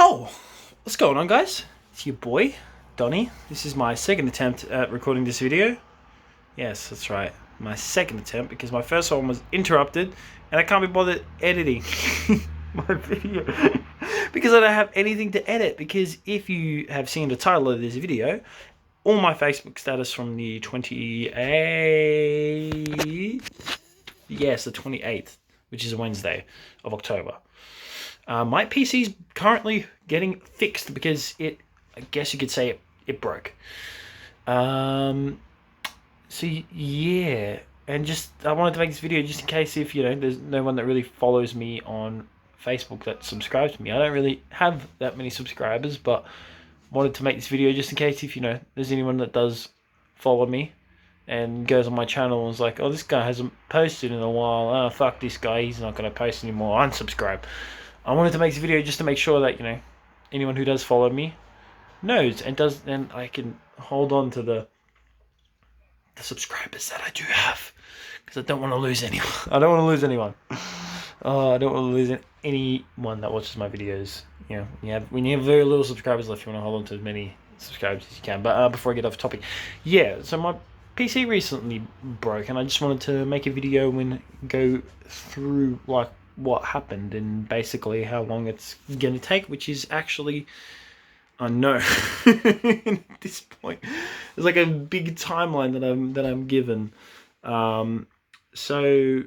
Yo, what's going on, guys? It's your boy, Donny. This is my second attempt at recording this video. Yes, that's right, my second attempt, because my first one was interrupted and I can't be bothered editing my video because I don't have anything to edit. Because if you have seen the title of this video, all my Facebook status from the 28th, yes, the 28th, which is a Wednesday of October. My PC's currently getting fixed because I guess you could say it broke. So yeah, and just I wanted to make this video just in case if there's no one that really follows me on Facebook that subscribes to me. I don't really have that many subscribers, but wanted to make this video just in case if there's anyone that does follow me and goes on my channel and is like, oh, this guy hasn't posted in a while. Oh, fuck this guy, he's not going to post anymore. Unsubscribe. I wanted to make this video just to make sure that anyone who does follow me knows and I can hold on to the subscribers that I do have, because I don't want to lose anyone. I don't want to lose anyone. I don't want to lose anyone that watches my videos. When you have very little subscribers left, you want to hold on to as many subscribers as you can. But before I get off topic, so my PC recently broke, and I just wanted to make a video and go through what happened and basically how long it's going to take, which is actually unknown at this point. There's like a big timeline that I'm given. So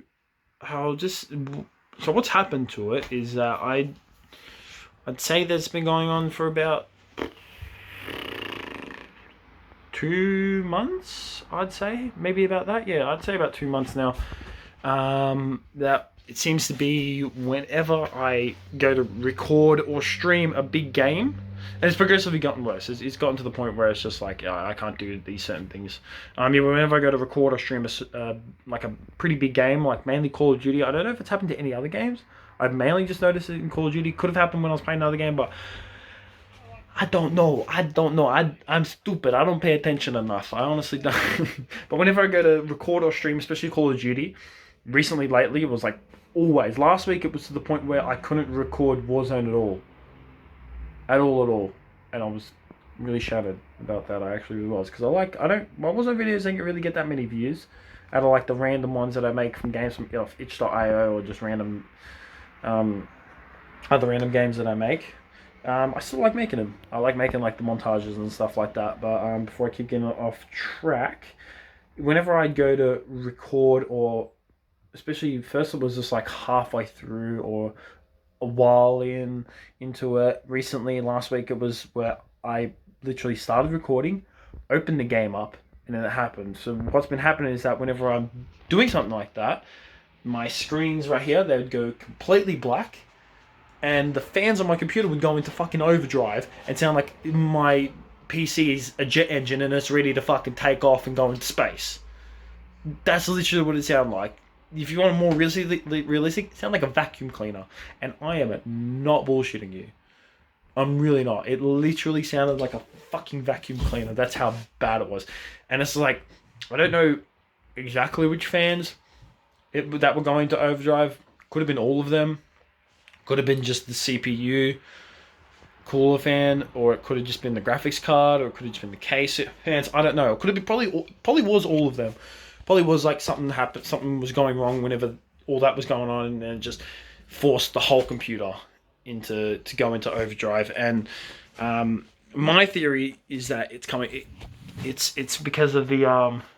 what's happened to it is that I'd say that's been going on for about 2 months. I'd say maybe about that. Yeah, I'd say about 2 months now. That it seems to be whenever I go to record or stream a big game, and it's progressively gotten worse. It's gotten to the point where it's just like I can't do these certain things. Whenever I go to record or stream like a pretty big game, like mainly Call of Duty. I don't know if it's happened to any other games. I've mainly just noticed it in Call of Duty. Could have happened when I was playing another game, but I don't know. I'm stupid. I don't pay attention enough. I honestly don't. But whenever I go to record or stream, especially Call of Duty, lately, it was like always. Last week, it was to the point where I couldn't record Warzone at all. At all. And I was really shattered about that. I actually really was. Because my Warzone videos don't really get that many views out of like the random ones that I make from games from itch.io or just random other random games that I make. I still like making them. I like making like the montages and stuff like that. But before I keep getting off track, whenever I go to record, or especially first it was just like halfway through or a while into it. Recently, last week, it was where I literally started recording, opened the game up, and then it happened. So what's been happening is that whenever I'm doing something like that, my screens right here, they would go completely black, and the fans on my computer would go into fucking overdrive and sound like my PC is a jet engine and it's ready to fucking take off and go into space. That's literally what it sounded like. If you want a more realistic, it sounds like a vacuum cleaner. And I am not bullshitting you. I'm really not. It literally sounded like a fucking vacuum cleaner. That's how bad it was. And it's like, I don't know exactly which fans that were going to overdrive. Could have been all of them. Could have been just the CPU cooler fan, or it could have just been the graphics card, or it could have just been the case fans. I don't know. It could have been probably was all of them. Probably was like something happened, something was going wrong whenever all that was going on, and then it just forced the whole computer to go into overdrive. And my theory is that it's coming. It's because of the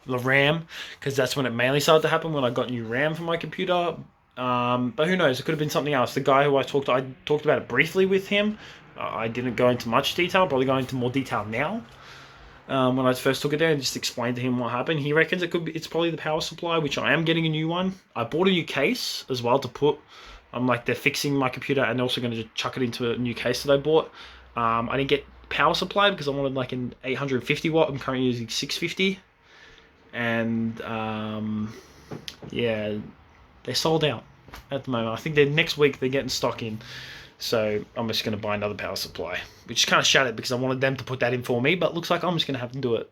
RAM, because that's when it mainly started to happen, when I got new RAM for my computer. But who knows? It could have been something else. The guy who I talked about it briefly with him. I didn't go into much detail. Probably go into more detail now. When I first took it there and just explained to him what happened, he reckons it's probably the power supply, which I am getting a new one. I bought a new case as well to put. They're fixing my computer and also going to just chuck it into a new case that I bought. I didn't get power supply because I wanted like an 850 watt. I'm currently using 650, and they're sold out at the moment. I think next week they're getting stock in. So I'm just going to buy another power supply, which is kind of shattered because I wanted them to put that in for me, but looks like I'm just going to have to do it.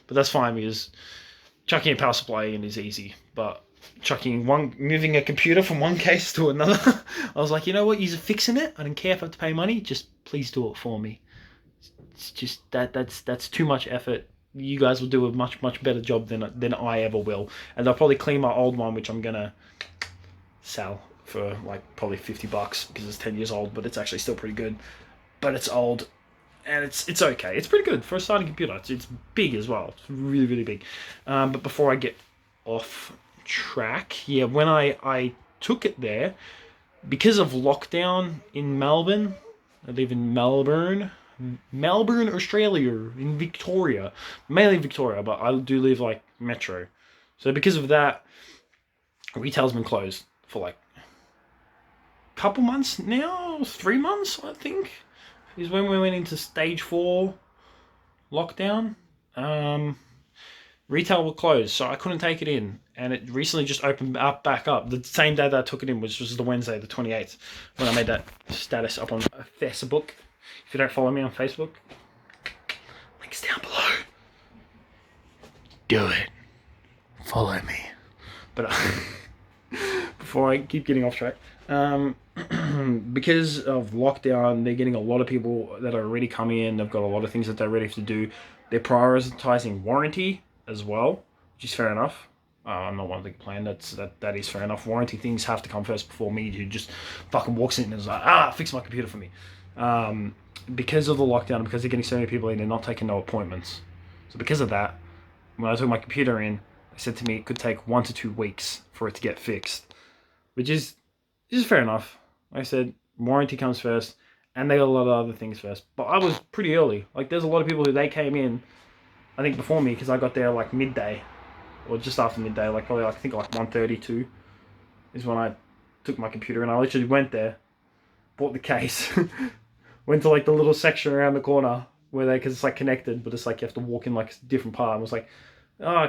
But that's fine because chucking a power supply in is easy. But moving a computer from one case to another. I was like, you know what, you're fixing it. I don't care if I have to pay money. Just please do it for me. It's just that's too much effort. You guys will do a much better job than I ever will, and I'll probably clean my old one, which I'm gonna sell for like probably $50 because it's 10 years old, but it's actually still pretty good. But it's old, and it's okay. It's pretty good for a starting computer. It's big as well. It's really big. But before I get off track, yeah, when I took it there because of lockdown in Melbourne. I live in Melbourne, Australia, in Victoria, mainly Victoria, but I do live like Metro. So because of that, retail's been closed for like a couple months now, 3 months I think, is when we went into stage 4 lockdown. Retail were closed, so I couldn't take it in, and it recently just opened up back up. The same day that I took it in, which was the Wednesday, the 28th, when I made that status up on Facebook. If you don't follow me on Facebook, links down below. Do it. Follow me. But before I keep getting off track, because of lockdown, they're getting a lot of people that are already coming in. They've got a lot of things that they're ready to do. They're prioritizing warranty as well, which is fair enough. I'm not one to complain. That is fair enough. Warranty things have to come first before me, who just fucking walks in and is like, fix my computer for me. Because of the lockdown, because they're getting so many people in, they're not taking no appointments. So because of that, when I took my computer in, they said to me it could take 1 to 2 weeks for it to get fixed, which is fair enough. Like I said, warranty comes first, and they got a lot of other things first. But I was pretty early. Like, there's a lot of people who they came in, I think, before me, because I got there like midday, or just after midday, like probably I think like 1:32 is when I took my computer, and I literally went there, bought the case, went to like the little section around the corner where because it's like connected, but it's like you have to walk in like a different part. And I was like,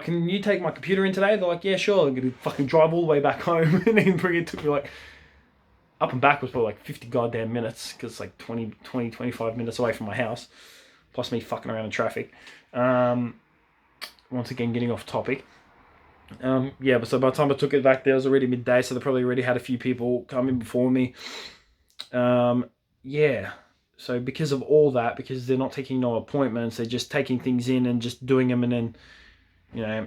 can you take my computer in today? They're like, yeah, sure. I'm gonna fucking drive all the way back home, and then bring it. Took me like up and back was probably like 50 goddamn minutes, because it's like 25 minutes away from my house, plus me fucking around in traffic. Once again, getting off topic. Yeah, but so by the time I took it back there, it was already midday, so they probably already had a few people come in before me. Yeah, so because of all that, because they're not taking no appointments, they're just taking things in and just doing them, and then, you know,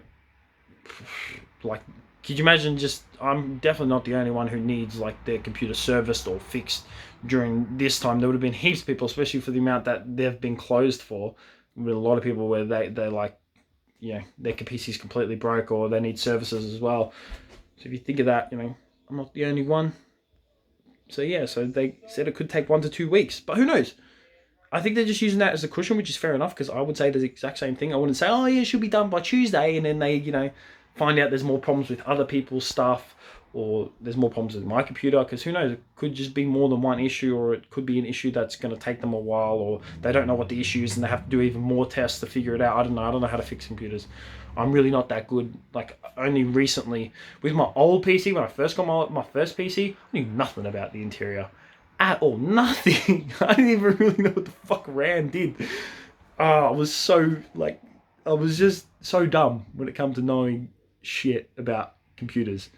like, could you imagine I'm definitely not the only one who needs like their computer serviced or fixed during this time. There would have been heaps of people, especially for the amount that they've been closed for, with a lot of people where they're like, you know, their PC's completely broke, or they need services as well. So if you think of that, you know, I'm not the only one. So yeah, so they said it could take 1 to 2 weeks, but who knows? I think they're just using that as a cushion, which is fair enough, because I would say the exact same thing. I wouldn't say, oh yeah, it should be done by Tuesday, and then they, you know, find out there's more problems with other people's stuff, or there's more problems with my computer, because who knows, it could just be more than one issue, or it could be an issue that's going to take them a while, or they don't know what the issue is and they have to do even more tests to figure it out. I don't know how to fix computers. I'm really not that good. Like, only recently, with my old PC, when I first got my first PC, I knew nothing about the interior at all. Nothing. I didn't even really know what the fuck RAM did. I was just so dumb when it comes to knowing shit about computers.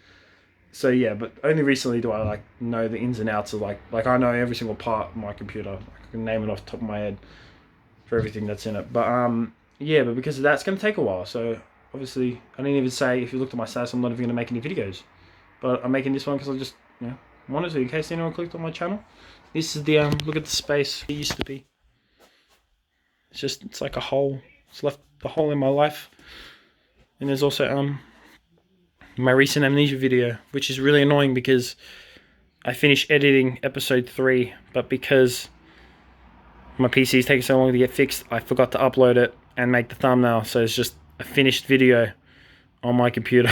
So yeah, but only recently do I like know the ins and outs of like I know every single part of my computer. I can name it off the top of my head for everything that's in it. But yeah, but because of that, it's going to take a while. So obviously, I didn't even say, if you looked at my status, I'm not even going to make any videos. But I'm making this one because I just, you know, wanted to, in case anyone clicked on my channel. This is the look at the space it used to be. It's like a hole. It's left the hole in my life. And there's also my recent Amnesia video, which is really annoying because I finished editing episode 3, but because my PC is taking so long to get fixed, I forgot to upload it and make the thumbnail. So it's just a finished video on my computer.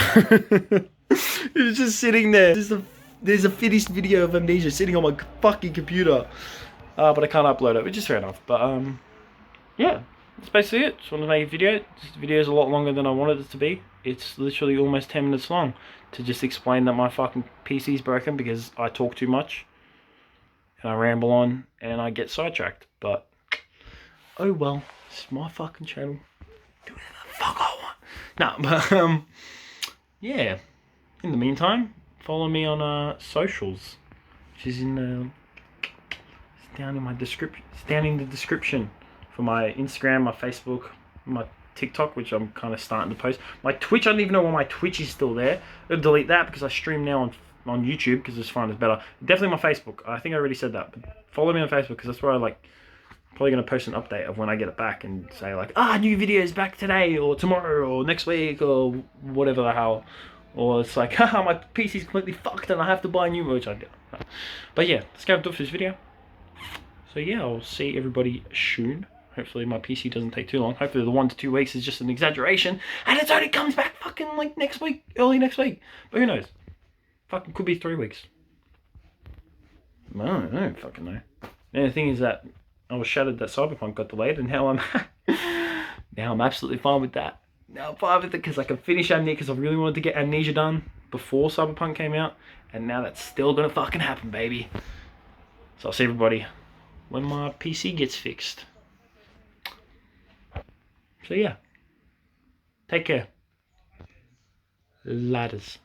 It's just sitting there. There's a finished video of Amnesia sitting on my fucking computer. But I can't upload it, which is fair enough. But yeah, that's basically it. Just wanted to make a video. This video is a lot longer than I wanted it to be. It's literally almost 10 minutes long to just explain that my fucking PC is broken because I talk too much and I ramble on and I get sidetracked. But oh well, it's my fucking channel. Do whatever the fuck I want. No, but yeah, in the meantime, follow me on socials, which is it's down in my description. It's down in the description for my Instagram, my Facebook, my TikTok, which I'm kind of starting to post. My Twitch, I don't even know why my Twitch is still there. I'll delete that because I stream now on YouTube because it's fine, it's better. Definitely my Facebook. I think I already said that, but follow me on Facebook because that's where I probably going to post an update of when I get it back and say new videos back today or tomorrow or next week or whatever the hell. Or it's like, haha, my PC's completely fucked and I have to buy a new, which I do. But yeah, let's go do it for this video. So yeah, I'll see everybody soon. Hopefully my PC doesn't take too long. Hopefully the 1 to 2 weeks is just an exaggeration and it only comes back fucking next week, early next week. But who knows? Fucking could be 3 weeks. I don't fucking know. And the thing is that I was shattered that Cyberpunk got delayed, and now I'm absolutely fine with that. Now I'm fine with it because I can finish Amnesia because I really wanted to get Amnesia done before Cyberpunk came out, and now that's still gonna fucking happen, baby. So I'll see everybody when my PC gets fixed. So yeah, take care. Ladders.